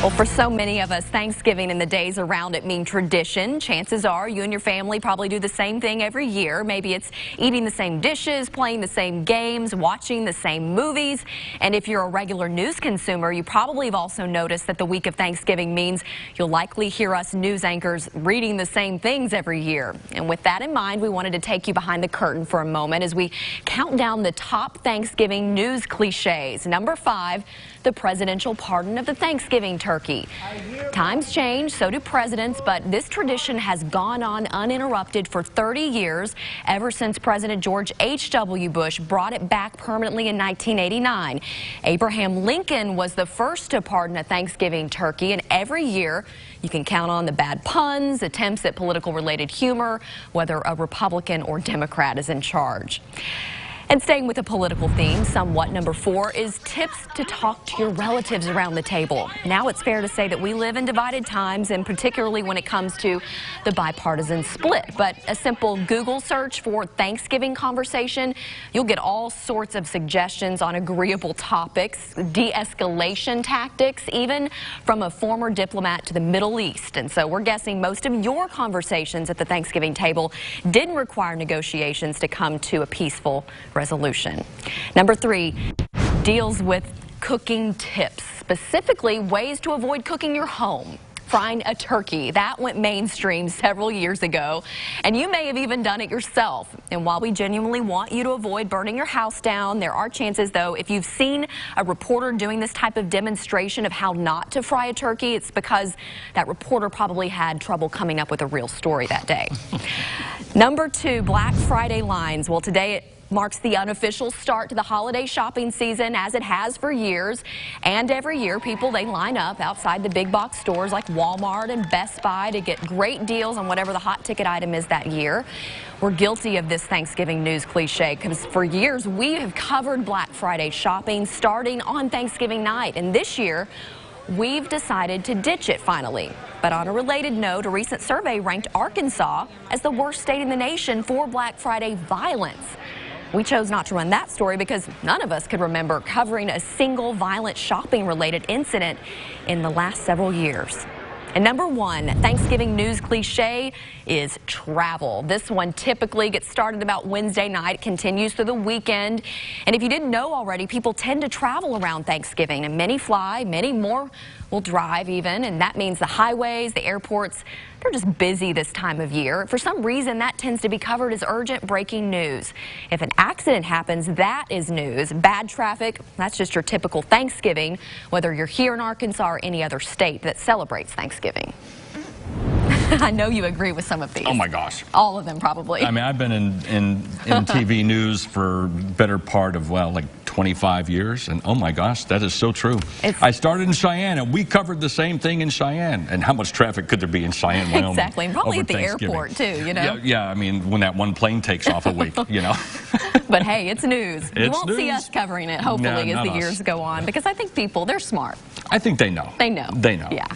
Well, for so many of us, Thanksgiving and the days around it mean tradition. Chances are you and your family probably do the same thing every year. Maybe it's eating the same dishes, playing the same games, watching the same movies. And if you're a regular news consumer, you probably have also noticed that the week of Thanksgiving means you'll likely hear us news anchors reading the same things every year. And with that in mind, we wanted to take you behind the curtain for a moment as we count down the top Thanksgiving news cliches. Number 5, the presidential pardon of the Thanksgiving turkey. Times change, so do presidents, but this tradition has gone on uninterrupted for 30 years, ever since President George H.W. Bush brought it back permanently in 1989. Abraham Lincoln was the first to pardon a Thanksgiving turkey, and every year you can count on the bad puns, attempts at political-related humor, whether a Republican or Democrat is in charge. And staying with a political theme somewhat, number 4 is tips to talk to your relatives around the table. Now it's fair to say that we live in divided times, and particularly when it comes to the bipartisan split. But a simple Google search for Thanksgiving conversation, you'll get all sorts of suggestions on agreeable topics, de-escalation tactics, even from a former diplomat to the Middle East. And so we're guessing most of your conversations at the Thanksgiving table didn't require negotiations to come to a peaceful resolution. Number 3 deals with cooking tips, specifically ways to avoid cooking your home. Frying a turkey, that went mainstream several years ago, and you may have even done it yourself. And while we genuinely want you to avoid burning your house down, there are chances, though, if you've seen a reporter doing this type of demonstration of how not to fry a turkey, it's because that reporter probably had trouble coming up with a real story that day. Number 2, Black Friday lines. Well, today it marks the unofficial start to the holiday shopping season, as it has for years. And every year, people, they line up outside the big box stores like Walmart and Best Buy to get great deals on whatever the hot ticket item is that year. We're guilty of this Thanksgiving news cliche because for years we have covered Black Friday shopping starting on Thanksgiving night. And this year, we've decided to ditch it finally. But on a related note, a recent survey ranked Arkansas as the worst state in the nation for Black Friday violence. We chose not to run that story because none of us could remember covering a single violent shopping-related incident in the last several years. And number 1 Thanksgiving news cliche is travel. This one typically gets started about Wednesday night, continues through the weekend. And if you didn't know already, people tend to travel around Thanksgiving, and many fly, many more will drive even, and that means the highways, the airports, they're just busy this time of year. For some reason, that tends to be covered as urgent breaking news. If an accident happens, that is news. Bad traffic, that's just your typical Thanksgiving, whether you're here in Arkansas or any other state that celebrates Thanksgiving. I know you agree with some of these. Oh my gosh. All of them probably. I mean, I've been in TV news for better part of, well, like 25 years, and oh my gosh, that is so true. I started in Cheyenne, and we covered the same thing in Cheyenne. And how much traffic could there be in Cheyenne, Wyoming? Exactly, and probably at the airport too, you know? Yeah, I mean, when that one plane takes off a week, you know? But hey, it's news. You won't see us covering it, hopefully, as the years go on, because I think people, they're smart. I think they know. They know. They know. Yeah.